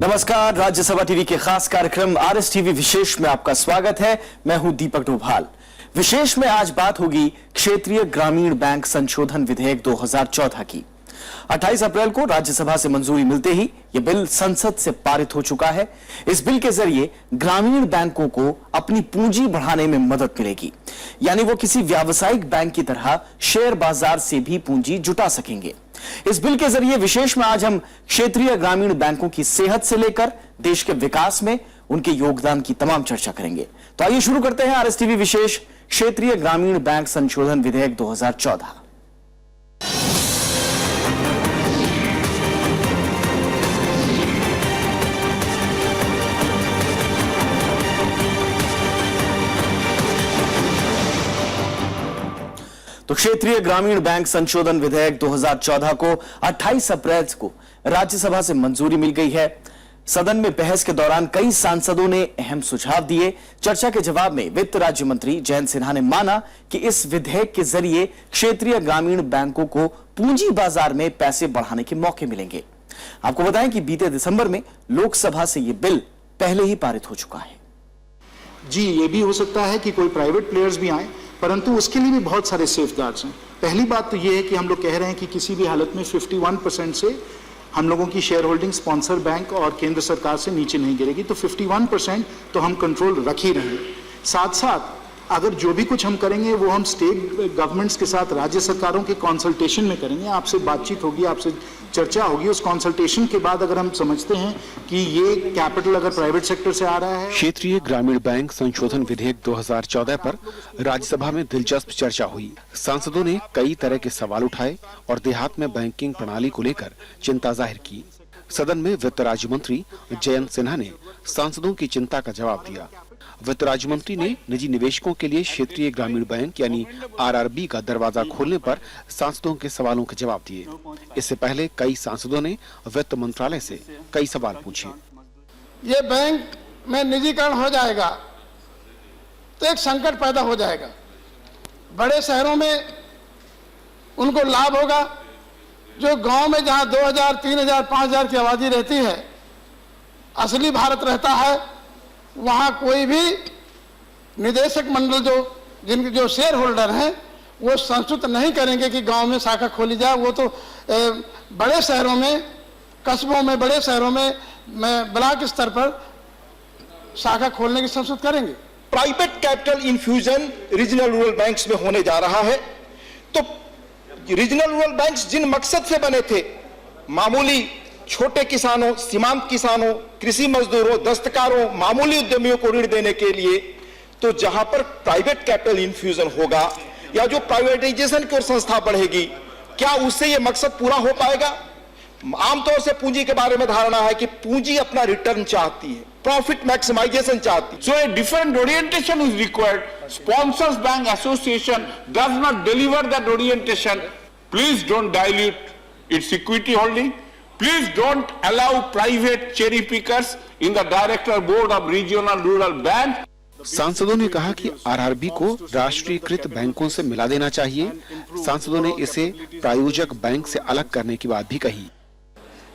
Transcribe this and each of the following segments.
नमस्कार, राज्यसभा टीवी के खास कार्यक्रम आरएस टीवी विशेष में आपका स्वागत है। मैं हूं दीपक डोभाल। विशेष में आज बात होगी क्षेत्रीय ग्रामीण बैंक संशोधन विधेयक 2014 की। 28 अप्रैल को राज्यसभा से मंजूरी मिलते ही यह बिल संसद से पारित हो चुका है। इस बिल के जरिए ग्रामीण बैंकों को अपनी पूंजी बढ़ाने में मदद मिलेगी, यानी वो किसी व्यावसायिक बैंक की तरह शेयर बाजार से भी पूंजी जुटा सकेंगे। इस बिल के जरिए विशेष में आज हम क्षेत्रीय ग्रामीण बैंकों की सेहत से लेकर देश के विकास में उनके योगदान की तमाम चर्चा करेंगे। तो आइए शुरू करते हैं आरएस टीवी विशेष क्षेत्रीय ग्रामीण बैंक संशोधन विधेयक 2014। तो क्षेत्रीय ग्रामीण बैंक संशोधन विधेयक 2014 को 28 अप्रैल को राज्यसभा से मंजूरी मिल गई है। सदन में बहस के दौरान कई सांसदों ने अहम सुझाव दिए। चर्चा के जवाब में वित्त राज्य मंत्री जयंत सिन्हा ने माना कि इस विधेयक के जरिए क्षेत्रीय ग्रामीण बैंकों को पूंजी बाजार में पैसे बढ़ाने के मौके मिलेंगे। आपको बताएं कि बीते दिसंबर में लोकसभा से यह बिल पहले ही पारित हो चुका है। जी, ये भी हो सकता है कि कोई प्राइवेट प्लेयर्स भी आए, परंतु उसके लिए भी बहुत सारे सेफगार्ड्स हैं। पहली बात तो ये है कि हम लोग कह रहे हैं कि किसी भी हालत में 51% से हम लोगों की शेयर होल्डिंग स्पॉन्सर बैंक और केंद्र सरकार से नीचे नहीं गिरेगी। तो 51% तो हम कंट्रोल रख ही रहे हैं। साथ साथ अगर जो भी कुछ हम करेंगे वो हम स्टेट गवर्नमेंट्स के साथ राज्य सरकारों के कंसल्टेशन में करेंगे। आपसे बातचीत होगी, आपसे चर्चा होगी। उस कंसल्टेशन के बाद अगर हम समझते हैं कि ये कैपिटल अगर प्राइवेट सेक्टर से आ रहा है। क्षेत्रीय ग्रामीण बैंक संशोधन विधेयक 2014 पर राज्यसभा में दिलचस्प चर्चा हुई। सांसदों ने कई तरह के सवाल उठाए और देहात में बैंकिंग प्रणाली को लेकर चिंता जाहिर की। सदन में वित्त राज्य मंत्री जयंत सिन्हा ने सांसदों की चिंता का जवाब दिया। वित्त राज्य मंत्री ने निजी निवेशकों के लिए क्षेत्रीय ग्रामीण बैंक यानी आरआरबी का दरवाजा खोलने पर सांसदों के सवालों के जवाब दिए। इससे पहले कई सांसदों ने वित्त मंत्रालय से कई सवाल पूछे। ये बैंक में निजीकरण हो जाएगा तो एक संकट पैदा हो जाएगा। बड़े शहरों में उनको लाभ होगा, जो गांव में जहां 2000, 3000, 5000 की आबादी रहती है, असली भारत रहता है, वहां कोई भी निदेशक मंडल जिनके जो शेयर होल्डर हैं वो संस्तुत नहीं करेंगे कि गांव में शाखा खोली जाए। वो तो बड़े शहरों में, कस्बों में, बड़े शहरों में ब्लॉक स्तर पर शाखा खोलने की संस्तुत करेंगे। Private capital infusion regional rural banks में होने जा रहा है। तो रीजनल रूरल बैंक्स जिन मकसद से बने थे, मामूली छोटे किसानों, सीमांत किसानों, कृषि मजदूरों, दस्तकारों, मामूली उद्यमियों को ऋण देने के लिए, तो जहां पर प्राइवेट कैपिटल इन्फ्यूजन होगा या जो प्राइवेटाइजेशन की ओर संस्था बढ़ेगी, क्या उससे यह मकसद पूरा हो पाएगा? आमतौर से पूंजी के बारे में धारणा है कि पूंजी अपना रिटर्न चाहती है, प्रॉफिट मैक्सिमाइजेशन चाहती है। So a different orientation is required. Sponsors Bank Association does not deliver that orientation. Please don't dilute its equity holding. Please don't allow private cherry pickers in the director board of regional rural bank. सांसदों ने कहा कि RRB को राष्ट्रीयकृत बैंकों से मिला देना चाहिए। सांसदों ने इसे प्रायोजक बैंक से अलग करने की बात भी कही।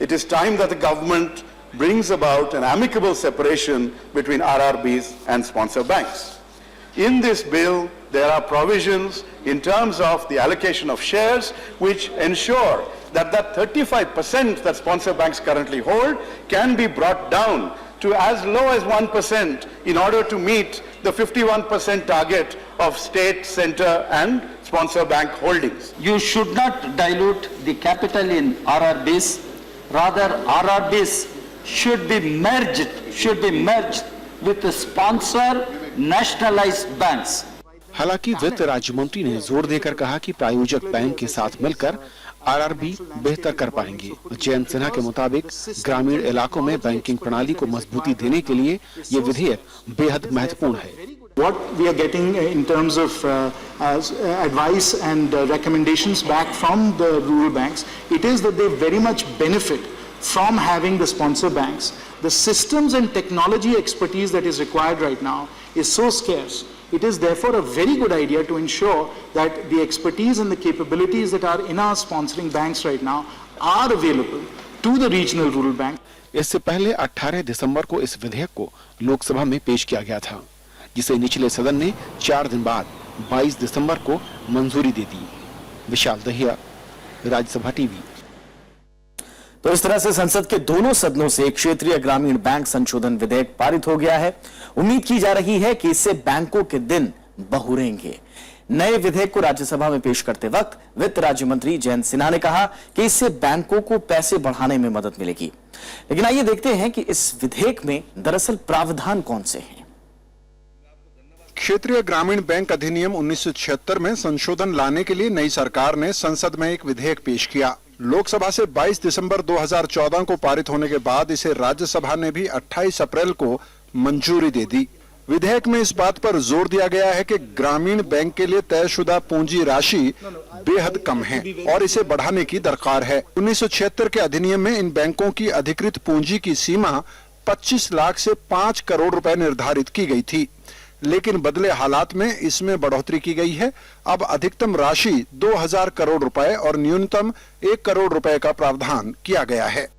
It is time that the government brings about an amicable separation between RRBs and sponsor banks. In this bill, there are provisions in terms of the allocation of shares which ensure that 35% that sponsor banks currently hold can be brought down to as low as 1% in order to meet the 51% target of state, center and sponsor bank holdings. You should not dilute the capital in RRBs. Rather, RRBs should be merged with the sponsor nationalized banks. हालांकि वित्त राज्य मंत्री ने जोर देकर कहा कि प्रायोजक बैंक के साथ मिलकर आरआरबी बेहतर कर पाएंगे। जयंत सिन्हा के मुताबिक ग्रामीण इलाकों में बैंकिंग प्रणाली को मजबूती देने के लिए ये विधेयक बेहद महत्वपूर्ण है। What we are getting in terms of advice and recommendations back from the rural banks, it is that they very much benefit from having the sponsor banks. The systems and technology expertise that is required right now is so scarce. It is therefore a very good idea to ensure that the expertise and the capabilities that are in our sponsoring banks right now are available to the regional rural bank. इससे पहले 18 दिसंबर को इस विधेयक को लोकसभा में पेश किया गया था, जिसे निचले सदन ने 4 दिन बाद 22 दिसंबर को मंजूरी दे दी। विशाल दहिया, राज्यसभा टीवी। तो इस तरह से संसद के दोनों सदनों से क्षेत्रीय ग्रामीण बैंक संशोधन विधेयक पारित हो गया है। उम्मीद की जा रही है कि इससे बैंकों के दिन बहुरेंगे। नए विधेयक को राज्यसभा में पेश करते वक्त वित्त राज्य मंत्री जयंत सिन्हा ने कहा कि इससे बैंकों को पैसे बढ़ाने में मदद मिलेगी। लेकिन आइए देखते हैं कि इस विधेयक में दरअसल प्रावधान कौन से हैं। क्षेत्रीय ग्रामीण बैंक अधिनियम 1976 में संशोधन लाने के लिए नई सरकार ने संसद में एक विधेयक पेश किया। लोकसभा से 22 दिसंबर 2014 को पारित होने के बाद इसे राज्यसभा ने भी 28 अप्रैल को मंजूरी दे दी। विधेयक में इस बात पर जोर दिया गया है कि ग्रामीण बैंक के लिए तयशुदा पूंजी राशि बेहद कम है और इसे बढ़ाने की दरकार है। 1976 के अधिनियम में इन बैंकों की अधिकृत पूंजी की सीमा 25 लाख से 5 करोड़ रुपए निर्धारित की गई थी, लेकिन बदले हालात में इसमें बढ़ोतरी की गई है। अब अधिकतम राशि 2000 करोड़ रुपए और न्यूनतम 1 करोड़ रुपए का प्रावधान किया गया है।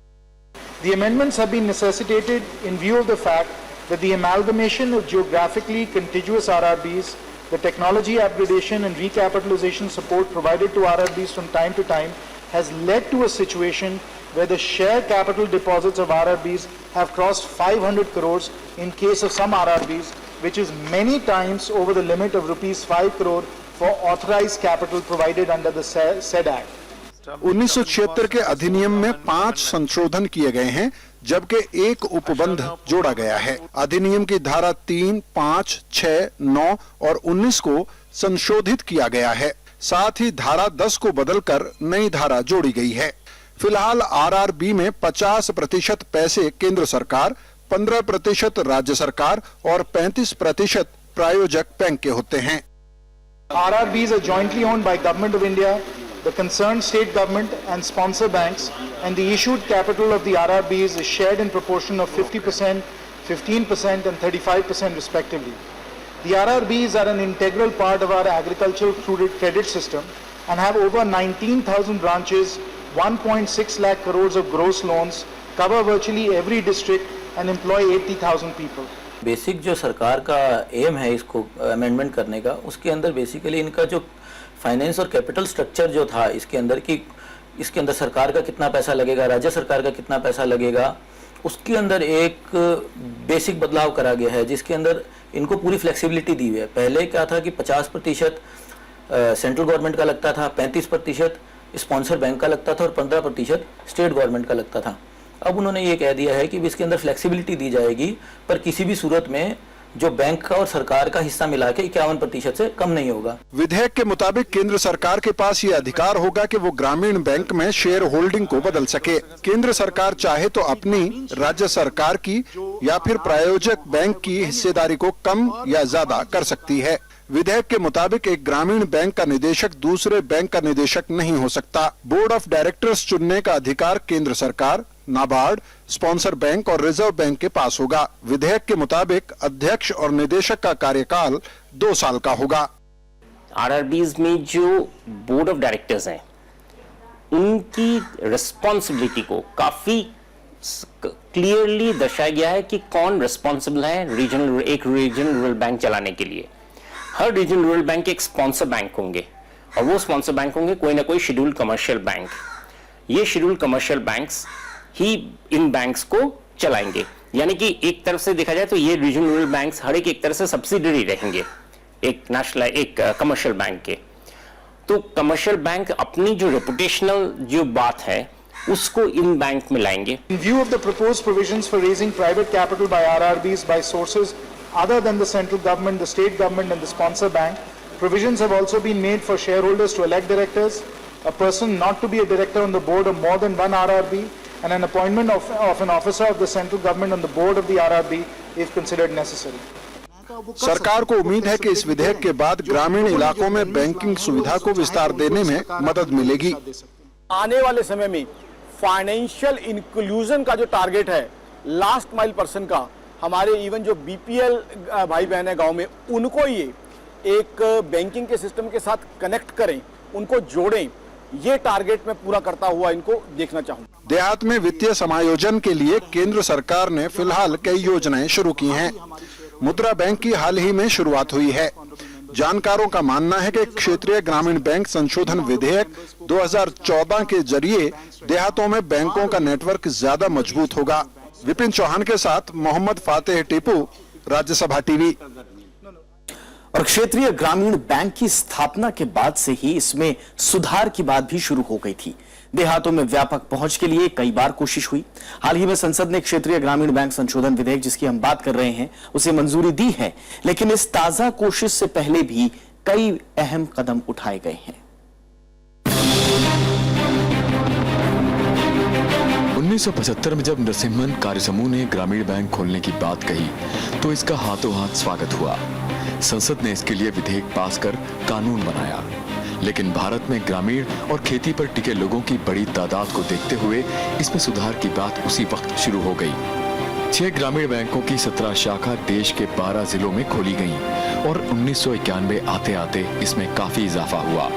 The amendments have been necessitated in view of the fact that the amalgamation of geographically contiguous RRBs, the technology upgradation and recapitalization support provided to RRBs from time to time has led to a situation where the share capital deposits of RRBs have crossed 500 crores in case of some RRBs, which is many times over the limit of rupees 5 crore for authorized capital provided under the said act. 1976 के अधिनियम में 5 संशोधन किए गए हैं, जबकि एक उपबंध जोड़ा गया है। अधिनियम की धारा 3, 5, 6, 9 और 19 को संशोधित किया गया है। साथ ही धारा 10 को बदलकर नई धारा जोड़ी गई है। फिलहाल आरआरबी में 50% पैसे केंद्र सरकार, 15% राज्य सरकार और 35% प्रायोजक बैंक के होते हैं। RRBs are jointly owned by Government of India, the concerned state government and sponsor banks, and the issued capital of the RRBs is shared in proportion of 50%, 15% and 35% respectively. The RRBs are an integral part of our agricultural credit system and have over 19,000 branches, 1.6 lakh crores of gross loans, cover virtually every district and employ 80,000 people. Basic जो सरकार का M है इसको amendment करने का, उसके अंदर basically इनका जो फाइनेंस और कैपिटल स्ट्रक्चर जो था इसके अंदर सरकार का कितना पैसा लगेगा, राज्य सरकार का कितना पैसा लगेगा, उसके अंदर एक बेसिक बदलाव करा गया है, जिसके अंदर इनको पूरी फ्लेक्सिबिलिटी दी हुई है। पहले क्या था कि 50% सेंट्रल गवर्नमेंट का लगता था, 35% स्पॉन्सर बैंक का लगता था और 15% स्टेट गवर्नमेंट का लगता था। अब उन्होंने ये कह दिया है कि इसके अंदर फ्लेक्सिबिलिटी दी जाएगी, पर किसी भी सूरत में जो बैंक का और सरकार का हिस्सा मिला के 51% से कम नहीं होगा। विधेयक के मुताबिक केंद्र सरकार के पास ये अधिकार होगा कि वो ग्रामीण बैंक में शेयर होल्डिंग को बदल सके। केंद्र सरकार चाहे तो अपनी, राज्य सरकार की या फिर प्रायोजक बैंक की हिस्सेदारी को कम या ज्यादा कर सकती है। विधेयक के मुताबिक एक ग्रामीण बैंक का निदेशक दूसरे बैंक का निदेशक नहीं हो सकता। बोर्ड ऑफ डायरेक्टर्स चुनने का अधिकार केंद्र सरकार, नाबार्ड, स्पॉन्सर बैंक और रिजर्व बैंक के पास होगा। विधेयक के मुताबिक अध्यक्ष और निदेशक का कार्यकाल 2 साल का होगा। आरआरबीज में जो बोर्ड ऑफ डायरेक्टर्स हैं, उनकी रिस्पॉन्सिबिलिटी को काफी क्लियरली दर्शाया गया है कि कौन रिस्पॉन्सिबल है एक रीजनल रूरल बैंक चलाने के लिए। हर रीजनल रूरल बैंक एक स्पॉन्सर बैंक होंगे और वो स्पॉन्सर बैंक होंगे कोई ना कोई शेड्यूल्ड कमर्शियल बैंक। ये शेड्यूल्ड कमर्शियल बैंक्स ही इन बैंक्स को चलाएंगे, यानी कि एक तरफ से देखा जाए तो ये रीजनल रूरल बैंक्स हर एक तरह से सब्सिडरी रहेंगे एक कमर्शियल बैंक के। तो कमर्शियल बैंक अपनी जो रेपुटेशनल जो बात है उसको इन बैंक में लाएंगे। In view of the proposed provisions for raising private capital by RRBs by sources other than the central government, the state government and the sponsor bank, provisions have also been made for shareholders to elect directors, a person not to be a director on the board of more than one RRB, and an appointment of an officer of the central government on the board of the RRB if considered necessary. सरकार को उम्मीद है कि इस विधेयक के बाद ग्रामीण इलाकों में बैंकिंग सुविधा को विस्तार देने में मदद मिलेगी। आने वाले समय में फाइनेंशियल इंक्लूजन का जो टारगेट है लास्ट माइल पर्सन का, हमारे इवन जो बीपीएल भाई बहन है गांव में, उनको ये एक बैंकिंग के सिस्टम के साथ कनेक्ट करें, उनको जोड़ें, ये टारगेट मैं पूरा करता हुआ इनको देखना चाहूंगा। देहात में वित्तीय समायोजन के लिए केंद्र सरकार ने फिलहाल कई योजनाएं शुरू की हैं। मुद्रा बैंक की हाल ही में शुरुआत हुई है। जानकारों का मानना है कि क्षेत्रीय ग्रामीण बैंक संशोधन विधेयक 2014 के जरिए देहातों में बैंकों का नेटवर्क ज्यादा मजबूत होगा। विपिन चौहान के साथ मोहम्मद फातेह टीपू, राज्यसभा टीवी। और क्षेत्रीय ग्रामीण बैंक की स्थापना के बाद से ही इसमें सुधार की बात भी शुरू हो गई थी। देहातों में व्यापक पहुंच के लिए कई बार कोशिश हुई। हाल ही में संसद ने क्षेत्रीय ग्रामीण बैंक संशोधन विधेयक, जिसकी हम बात कर रहे हैं, उसे मंजूरी दी है। लेकिन इस ताजा कोशिश से पहले भी कई अहम कदम उठाए गए हैं। 1975 में जब नरसिम्हन कार्यसमूह ने ग्रामीण बैंक खोलने की बात कही तो इसका हाथों हाथ स्वागत हुआ। संसद ने इसके लिए विधेयक पास कर कानून बनाया। लेकिन भारत में ग्रामीण और खेती पर टिके लोगों की बड़ी तादाद को देखते हुए इसमें सुधार की बात उसी वक्त शुरू हो गई। 6 ग्रामीण बैंकों की 17 शाखा देश के 12 जिलों में खोली गईं और 1991 आते आते इसमें काफी इजाफा हुआ।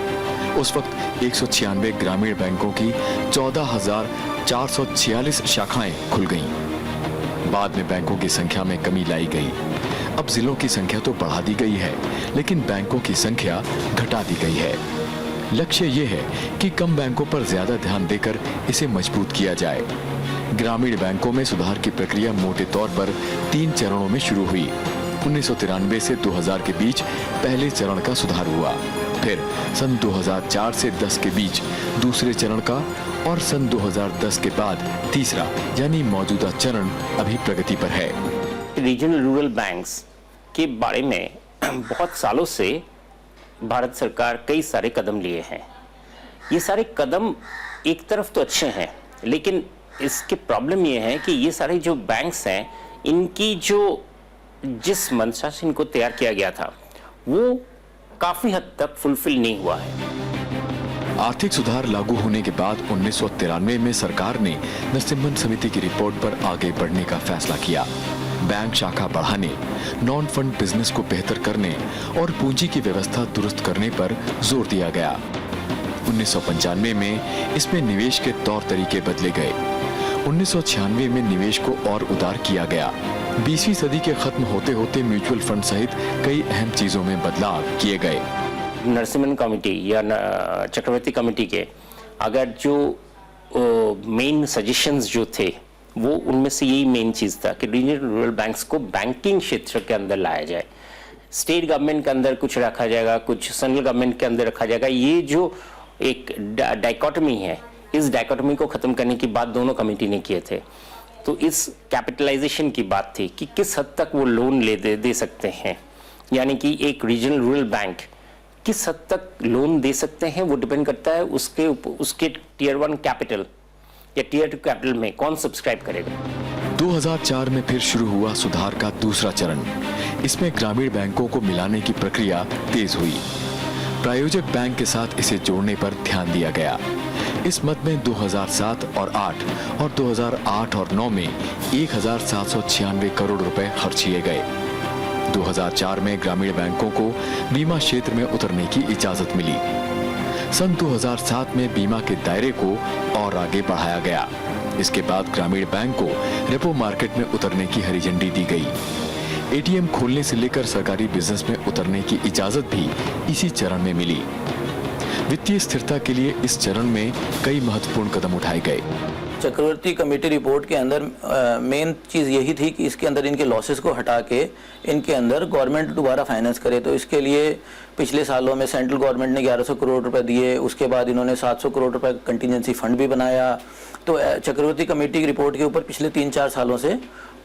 उस वक्त 196 ग्रामीण बैंकों की 14,446 शाखाएं खुल गईं। बाद में बैंकों की संख्या में कमी लाई गई। अब जिलों की संख्या तो बढ़ा दी गई है, लेकिन बैंकों की संख्या घटा दी गई है। लक्ष्य ये है कि कम बैंकों पर ज्यादा ध्यान देकर इसे मजबूत किया जाए। ग्रामीण बैंकों में सुधार की प्रक्रिया मोटे तौर पर 3 चरणों में शुरू हुई। 1993 से 2000 के बीच पहले चरण का सुधार हुआ, फिर सन 2004 से 10 के बीच दूसरे चरण का और सन 2010 के बाद तीसरा यानी मौजूदा चरण अभी प्रगति पर है। रीजनल रूरल बैंक्स के बारे में बहुत सालों से भारत सरकार कई सारे कदम लिए हैं। ये सारे कदम एक तरफ तो अच्छे हैं, लेकिन इसके प्रॉब्लम ये है कि ये सारे जो बैंक्स हैं, इनकी जो जिस मंशा से इनको तैयार किया गया था वो काफी हद तक फुलफिल नहीं हुआ है। आर्थिक सुधार लागू होने के बाद 1993 में सरकार ने नरसिम्हन समिति की रिपोर्ट पर आगे बढ़ने का फैसला किया। बैंक शाखा बढ़ाने, नॉन फंड बिजनेस को बेहतर करने और पूंजी की व्यवस्था दुरुस्त करने पर जोर दिया गया। 1995 में इसमें निवेश के तौर तरीके बदले गए। 1996 में निवेश को और उदार किया गया। 20वीं सदी के खत्म होते होते म्यूचुअल फंड सहित कई अहम चीजों में बदलाव किए गए। नरसिम्हन कमेटी या चक्रवर्ती कमेटी के अगर जो मेन सजेशंस जो थे, वो उनमें से यही मेन चीज था कि रीजनल रूरल बैंक्स को बैंकिंग क्षेत्र के अंदर लाया जाए। स्टेट गवर्नमेंट के अंदर कुछ रखा जाएगा, कुछ सेंट्रल गवर्नमेंट के अंदर रखा जाएगा। ये जो एक डाइकोटमी है, इस डाइकोटमी को खत्म करने की बात दोनों कमेटी ने किए थे। तो इस कैपिटलाइजेशन की बात थी कि किस हद तक वो लोन दे सकते हैं, यानी कि एक रीजनल रूरल बैंक किस हद तक लोन दे सकते हैं, वो डिपेंड करता है उसके टियर 1 कैपिटल या टियर 2 कैपिटल में कौन सब्सक्राइब करेगा। 2004 में फिर शुरू हुआ सुधार का दूसरा चरण। इसमें ग्रामीण बैंकों को मिलाने की प्रक्रिया तेज हुई। प्रायोजक बैंक के साथ इसे जोड़ने पर ध्यान दिया गया। इस मद में 2007 और 8 और 2008 और 9 में 1796 करोड़ रुपए खर्च किए गए। 2004 में ग्रामीण बैंकों को बीमा क्षेत्र में उतरने की इजाजत मिली। सन 2007 में बीमा के दायरे को और आगे बढ़ाया गया। इसके बाद ग्रामीण बैंक को रेपो मार्केट में उतरने की हरी झंडी दी गई। एटीएम खोलने से लेकर सरकारी बिजनेस में उतरने की इजाजत भी इसी चरण में मिली। वित्तीय स्थिरता के लिए इस चरण में कई महत्वपूर्ण कदम उठाए गए। चक्रवर्ती कमेटी रिपोर्ट के अंदर मेन चीज़ यही थी कि इसके अंदर इनके लॉसेस को हटा के इनके अंदर गवर्नमेंट दोबारा फाइनेंस करे। तो इसके लिए पिछले सालों में सेंट्रल गवर्नमेंट ने 1100 करोड़ रुपए दिए, उसके बाद इन्होंने 700 करोड़ रुपए कंटिजेंसी फंड भी बनाया। तो चक्रवर्ती कमेटी की रिपोर्ट के ऊपर पिछले 3-4 सालों से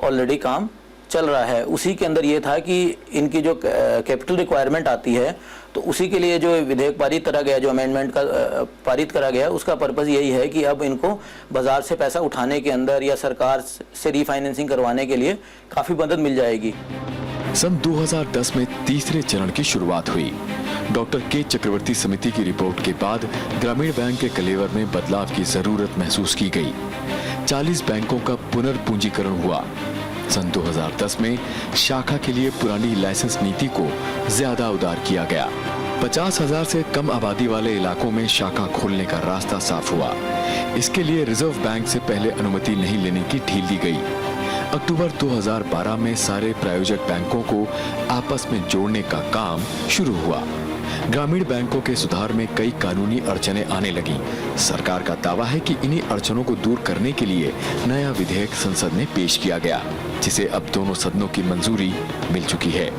ऑलरेडी काम चल रहा है। उसी के अंदर ये था कि इनकी जो कैपिटल रिक्वायरमेंट आती है, तो उसी के लिए जो विधेयक पारित करा गया, जो अमेंडमेंट का पारित करा गया, उसका पर्पस यही है कि अब इनको बाजार से पैसा उठाने के अंदर या सरकार से रीफाइनेंसिंग करवाने के लिए काफी मदद मिल जाएगी। सन 2010 में तीसरे चरण की शुरुआत हुई। डॉक्टर के चक्रवर्ती समिति की रिपोर्ट के बाद ग्रामीण बैंक के कलेवर में बदलाव की जरूरत महसूस की गई। 40 बैंकों का पुनर्पूंजीकरण हुआ। सन 2010 में शाखा के लिए पुरानी लाइसेंस नीति को ज्यादा उदार किया गया। 50,000 से कम आबादी वाले इलाकों में शाखा खोलने का रास्ता साफ हुआ। इसके लिए रिजर्व बैंक से पहले अनुमति नहीं लेने की ढील दी गई। अक्टूबर 2012 में सारे प्रायोजक बैंकों को आपस में जोड़ने का काम शुरू हुआ। ग्रामीण बैंकों के सुधार में कई कानूनी अड़चनें आने लगी। सरकार का दावा है कि इन्हीं अड़चनों को दूर करने के लिए नया विधेयक संसद में पेश किया गया, जिसे अब दोनों सदनों की मंजूरी मिल चुकी है।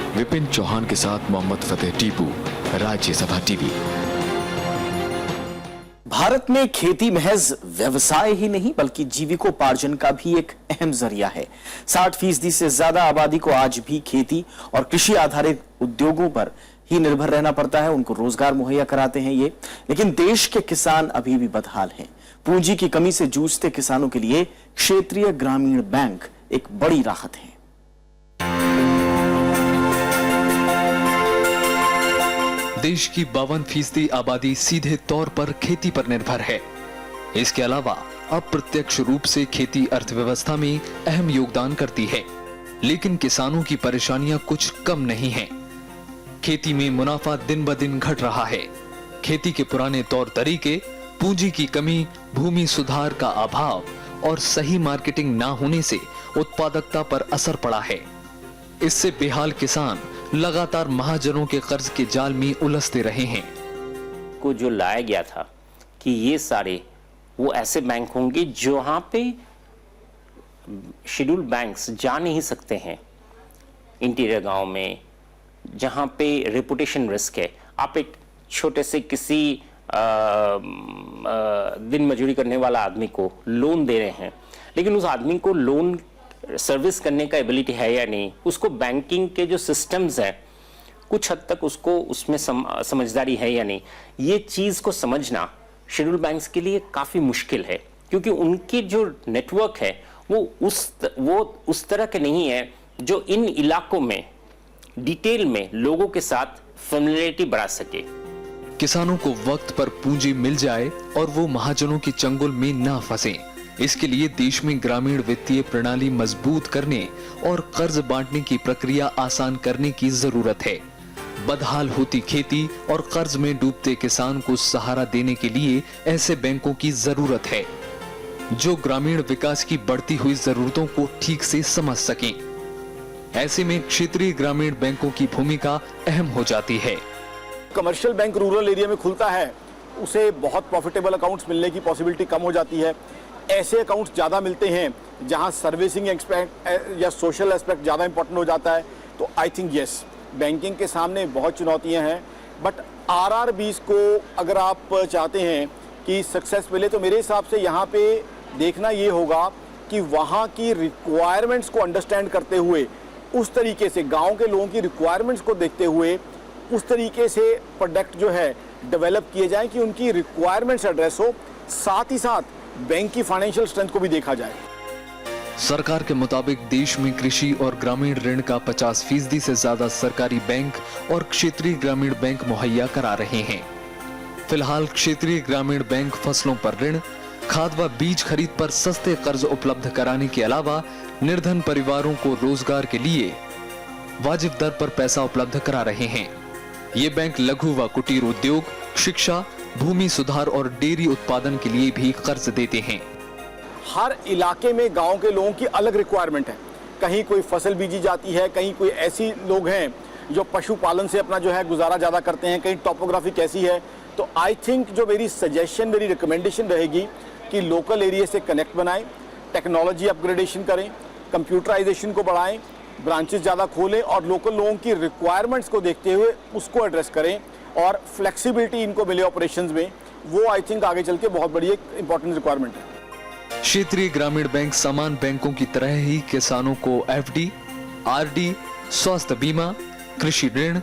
विपिन चौहान के साथ मोहम्मद फतेह टीपू, राज्यसभा टीवी। भारत में खेती महज व्यवसाय ही नहीं बल्कि जीविकोपार्जन का भी एक अहम जरिया है। 60% से ज्यादा आबादी को आज भी खेती और कृषि आधारित उद्योगों पर ही निर्भर रहना पड़ता है। उनको रोजगार मुहैया कराते हैं ये, लेकिन देश के किसान अभी भी बदहाल हैं। पूंजी की कमी से जूझते किसानों के लिए क्षेत्रीय ग्रामीण बैंक एक बड़ी राहत है। देश की 52% आबादी सीधे तौर पर खेती पर निर्भर है। इसके अलावा अप्रत्यक्ष रूप से खेती अर्थव्यवस्था में अहम योगदान करती है, लेकिन किसानों की परेशानियां कुछ कम नहीं हैं। खेती में मुनाफा दिन ब दिन घट रहा है। खेती के पुराने तौर तरीके, पूंजी की कमी, भूमि सुधार का अभाव और सही मार्केटिंग ना होने से उत्पादकता पर असर पड़ा है। इससे बेहाल किसान लगातार महाजनों के कर्ज के जाल में उलझते रहे हैं। को जो लाया गया था कि ये सारे वो ऐसे बैंक होंगे जहां पे शेड्यूल बैंक्स जा नहीं सकते हैं, इंटीरियर गांव में, जहां पे रेपुटेशन रिस्क है। आप एक छोटे से किसी दिन मजदूरी करने वाला आदमी को लोन दे रहे हैं, लेकिन उस आदमी को लोन सर्विस करने का एबिलिटी है या नहीं, उसको बैंकिंग के जो सिस्टम्स हैं कुछ हद तक उसको उसमें समझदारी है या नहीं, ये चीज़ को समझना शेड्यूल बैंक्स के लिए काफ़ी मुश्किल है, क्योंकि उनके जो नेटवर्क है वो उस तरह के नहीं है जो इन इलाकों में डिटेल में लोगों के साथ फेमिलियरिटी बढ़ा सके। किसानों को वक्त पर पूंजी मिल जाए और वो महाजनों की चंगुल में ना फंसे, इसके लिए देश में ग्रामीण वित्तीय प्रणाली मजबूत करने और कर्ज बांटने की प्रक्रिया आसान करने की जरूरत है। बदहाल होती खेती और कर्ज में डूबते किसान को सहारा देने के लिए ऐसे बैंकों की जरूरत है जो ग्रामीण विकास की बढ़ती हुई जरूरतों को ठीक से समझ सकें। ऐसे में क्षेत्रीय ग्रामीण बैंकों की भूमिका अहम हो जाती है। कमर्शियल बैंक रूरल एरिया में खुलता है, उसे बहुत प्रॉफिटेबल अकाउंट्स मिलने की पॉसिबिलिटी कम हो जाती है। ऐसे अकाउंट्स ज़्यादा मिलते हैं जहां सर्विसिंग एस्पेक्ट या सोशल एस्पेक्ट ज़्यादा इंपॉर्टेंट हो जाता है। तो आई थिंक यस, बैंकिंग के सामने बहुत चुनौतियां हैं, बट आरआरबीज को अगर आप चाहते हैं कि सक्सेस मिले तो मेरे हिसाब से यहाँ पे देखना ये होगा कि वहाँ की रिक्वायरमेंट्स को अंडरस्टैंड करते हुए, उस तरीके से गाँव के लोगों की रिक्वायरमेंट्स को देखते हुए उस तरीके से प्रोडक्ट जो है डेवलप किए जाएं कि उनकी रिक्वायरमेंट्स एड्रेस हो, साथ ही साथ बैंक की फाइनेंशियल स्ट्रेंथ को भी देखा जाए। सरकार के मुताबिक देश में कृषि और ग्रामीण ऋण का 50% से ज्यादा सरकारी बैंक और क्षेत्रीय ग्रामीण बैंक मुहैया करा रहे हैं। फिलहाल क्षेत्रीय ग्रामीण बैंक फसलों पर ऋण, खाद व बीज खरीद पर सस्ते कर्ज उपलब्ध कराने के अलावा निर्धन परिवारों को रोजगार के लिए वाजिब दर पर पैसा उपलब्ध करा रहे हैं। ये बैंक लघु व कुटीर उद्योग, शिक्षा, भूमि सुधार और डेयरी उत्पादन के लिए भी कर्ज देते हैं। हर इलाके में गांव के लोगों की अलग रिक्वायरमेंट है। कहीं कोई फसल बीजी जाती है, कहीं कोई ऐसी लोग हैं जो पशुपालन से अपना जो है गुजारा ज़्यादा करते हैं, कहीं टॉपोग्राफी कैसी है। तो आई थिंक जो मेरी सजेशन, मेरी रिकमेंडेशन रहेगी कि लोकल एरिया से कनेक्ट बनाएं, टेक्नोलॉजी अपग्रेडेशन करें, कंप्यूटराइजेशन को बढ़ाएं, ब्रांचेस ज़्यादा खोलें और लोकल लोगों की रिक्वायरमेंट्स को देखते हुए उसको एड्रेस करें और फ्लेक्सिबिलिटी इनको मिले ऑपरेशंस में। वो आई थिंक आगे चल के बहुत बड़ी एक इंपॉर्टेंट रिक्वायरमेंट है। क्षेत्रीय ग्रामीण बैंक समान बैंकों की तरह ही किसानों को एफडी, आरडी, स्वास्थ्य बीमा, कृषि ऋण,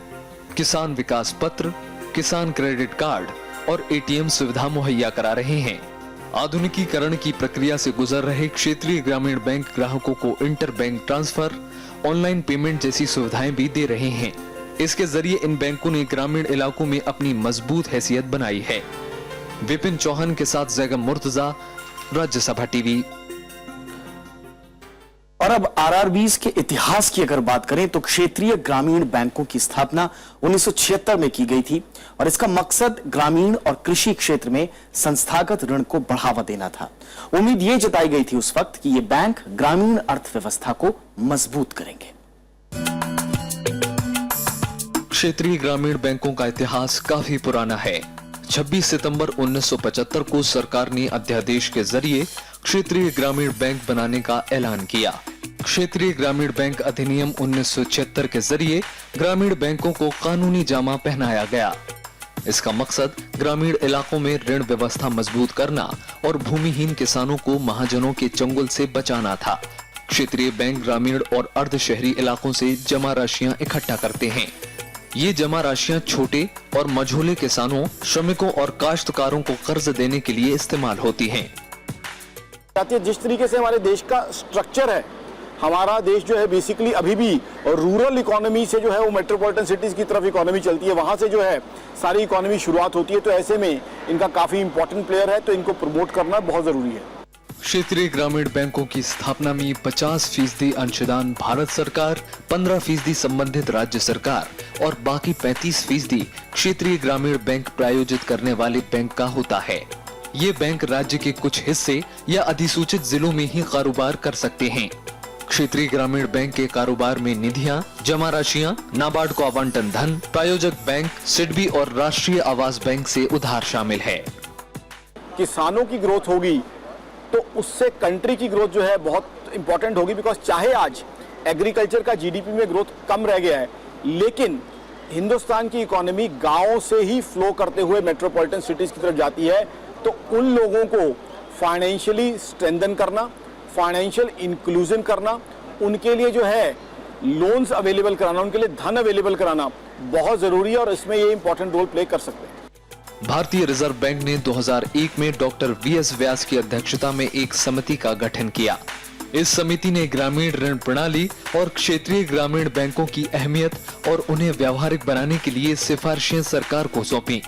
किसान विकास पत्र, किसान क्रेडिट कार्ड और एटीएम सुविधा मुहैया करा रहे हैं। आधुनिकीकरण की प्रक्रिया से गुजर रहे क्षेत्रीय ग्रामीण बैंक ग्राहकों को inter bank transfer, online payment जैसी सुविधाएं भी दे रहे हैं। इसके जरिए इन बैंकों ने ग्रामीण इलाकों में अपनी मजबूत हैसियत बनाई है। विपिन चौहान के साथ जैगम मुर्तजा, राज्यसभा टीवी। और अब आरआरबीज के इतिहास की अगर बात करें तो क्षेत्रीय ग्रामीण बैंकों की स्थापना 1976 में की गई थी और इसका मकसद ग्रामीण और कृषि क्षेत्र में संस्थागत ऋण को बढ़ावा देना था। उम्मीद ये जताई गई थी उस वक्त कि ये बैंक ग्रामीण अर्थव्यवस्था को मजबूत करेंगे। क्षेत्रीय ग्रामीण बैंकों का इतिहास काफी पुराना है। 26 सितंबर 1975 को सरकार ने अध्यादेश के जरिए क्षेत्रीय ग्रामीण बैंक बनाने का ऐलान किया। क्षेत्रीय ग्रामीण बैंक अधिनियम 1976 के जरिए ग्रामीण बैंकों को कानूनी जामा पहनाया गया। इसका मकसद ग्रामीण इलाकों में ऋण व्यवस्था मजबूत करना और भूमिहीन किसानों को महाजनों के चंगुल से बचाना था। क्षेत्रीय बैंक ग्रामीण और अर्ध शहरी इलाकों से जमा राशियां इकट्ठा करते हैं। ये जमा राशियां छोटे और मझोले किसानों, श्रमिकों और काश्तकारों को कर्ज देने के लिए इस्तेमाल होती हैं। जिस तरीके से हमारे देश का स्ट्रक्चर है, हमारा देश जो है बेसिकली अभी भी रूरल इकोनॉमी से जो है वो मेट्रोपॉलिटन सिटीज की तरफ इकोनॉमी चलती है, वहां से जो है सारी इकोनॉमी शुरुआत होती है। तो ऐसे में इनका काफी इंपॉर्टेंट प्लेयर है, तो इनको प्रमोट करना बहुत जरूरी है। क्षेत्रीय ग्रामीण बैंकों की स्थापना में 50% अंशदान भारत सरकार, 15% संबंधित राज्य सरकार और बाकी 35% क्षेत्रीय ग्रामीण बैंक प्रायोजित करने वाले बैंक का होता है। ये बैंक राज्य के कुछ हिस्से या अधिसूचित जिलों में ही कारोबार कर सकते हैं। क्षेत्रीय ग्रामीण बैंक के कारोबार में निधियां, जमा राशियां, नाबार्ड को आवंटन धन, प्रायोजक बैंक, सिडबी और राष्ट्रीय आवास बैंक से उधार शामिल है। किसानों की ग्रोथ होगी तो उससे कंट्री की ग्रोथ जो है बहुत इंपॉर्टेंट होगी। बिकॉज चाहे आज एग्रीकल्चर का जीडीपी में ग्रोथ कम रह गया है, लेकिन हिंदुस्तान की इकोनॉमी गांवों से ही फ्लो करते हुए मेट्रोपॉलिटन सिटीज की तरफ जाती है। तो उन लोगों को फाइनेंशियली स्ट्रेंथन करना, फाइनेंशियल इंक्लूजन करना, उनके लिए जो है लोन्स अवेलेबल कराना, उनके लिए धन अवेलेबल कराना बहुत जरूरी है और इसमें ये इंपॉर्टेंट रोल प्ले कर सकते हैं। भारतीय रिजर्व बैंक ने 2001 में डॉक्टर वीएस व्यास की अध्यक्षता में एक समिति का गठन किया। इस समिति ने ग्रामीण ऋण प्रणाली और क्षेत्रीय ग्रामीण बैंकों की अहमियत और उन्हें व्यावहारिक बनाने के लिए सिफारिशें सरकार को सौंपी।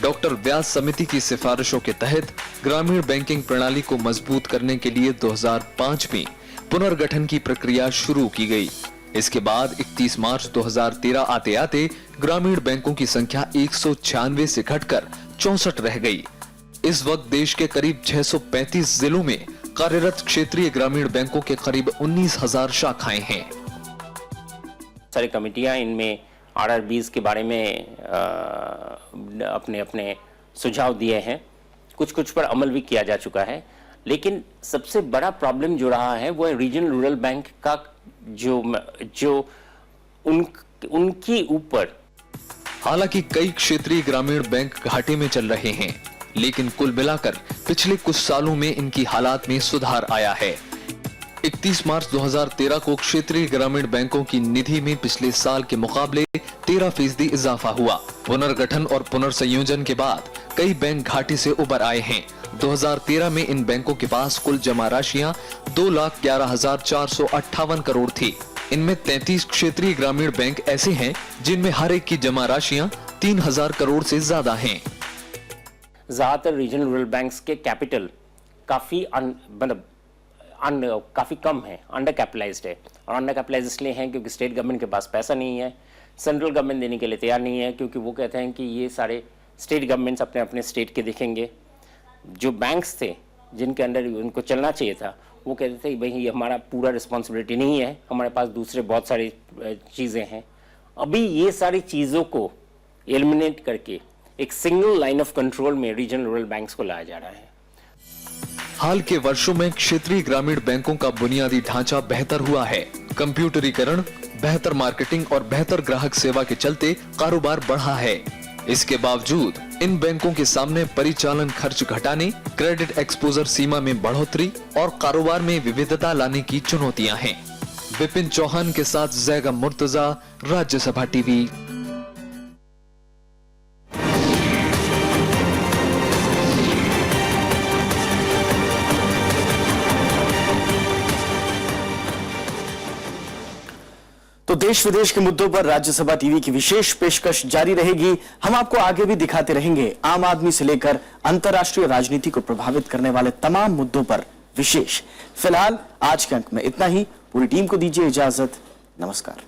डॉक्टर व्यास समिति की सिफारिशों के तहत ग्रामीण बैंकिंग प्रणाली को मजबूत करने के लिए 2005 में पुनर्गठन की प्रक्रिया शुरू की गई। इसके बाद 31 मार्च 2013 आते आते ग्रामीण बैंकों की संख्या 196 से घटकर 64 रह गई। इस वक्त देश के करीब 635 जिलों में कार्यरत क्षेत्रीय ग्रामीण बैंकों के करीब 19,000 शाखाएं हैं। सारी कमेटियां इनमें आरआरबीज के बारे में अपने अपने सुझाव दिए हैं। कुछ पर अमल भी किया जा चुका है, लेकिन सबसे बड़ा प्रॉब्लम जो रहा है वो रीजनल रूरल बैंक का जो उनकी ऊपर। हालांकि कई क्षेत्रीय ग्रामीण बैंक घाटे में चल रहे हैं, लेकिन कुल मिलाकर पिछले कुछ सालों में इनकी हालात में सुधार आया है। 31 मार्च 2013 को क्षेत्रीय ग्रामीण बैंकों की निधि में पिछले साल के मुकाबले 13% इजाफा हुआ। पुनर्गठन और पुनर्संयोजन के बाद कई बैंक घाटे से उबर आए हैं। 2013 में इन बैंकों के पास कुल जमा राशियां 2,11,458 करोड़ थी। इनमें 33 क्षेत्रीय ग्रामीण बैंक ऐसे हैं जिनमें हर एक की जमा राशियां 3,000 करोड़ से ज्यादा हैं। ज्यादातर रीजनल रूरल बैंक्स के कैपिटल काफी काफी कम है, अंडर कैपिटलाइज्ड है। और अंडर कैपिटलाइज्ड इसलिए हैं क्योंकि स्टेट गवर्नमेंट के पास पैसा नहीं है, सेंट्रल गवर्नमेंट देने के लिए तैयार नहीं है, क्योंकि वो कहते हैं कि ये सारे स्टेट गवर्नमेंट्स अपने अपने स्टेट के देखेंगे। जो बैंक्स थे जिनके अंडर उनको चलना चाहिए था, वो कहते थे भाई ये हमारा पूरा रिस्पॉन्सिबिलिटी नहीं है, हमारे पास दूसरे बहुत सारी चीज़ें हैं। अभी ये सारी चीज़ों को एलिमिनेट करके एक सिंगल लाइन ऑफ कंट्रोल में रीजनल रूरल बैंक्स को लाया जा रहा है। हाल के वर्षों में क्षेत्रीय ग्रामीण बैंकों का बुनियादी ढांचा बेहतर हुआ है। कंप्यूटरीकरण, बेहतर मार्केटिंग और बेहतर ग्राहक सेवा के चलते कारोबार बढ़ा है। इसके बावजूद इन बैंकों के सामने परिचालन खर्च घटाने, क्रेडिट एक्सपोजर सीमा में बढ़ोतरी और कारोबार में विविधता लाने की चुनौतियां हैं। विपिन चौहान के साथ जैगम मुर्तजा, राज्यसभा टीवी। तो देश विदेश के मुद्दों पर राज्यसभा टीवी की विशेष पेशकश जारी रहेगी। हम आपको आगे भी दिखाते रहेंगे आम आदमी से लेकर अंतर्राष्ट्रीय राजनीति को प्रभावित करने वाले तमाम मुद्दों पर विशेष। फिलहाल आज के अंक में इतना ही। पूरी टीम को दीजिए इजाजत। नमस्कार।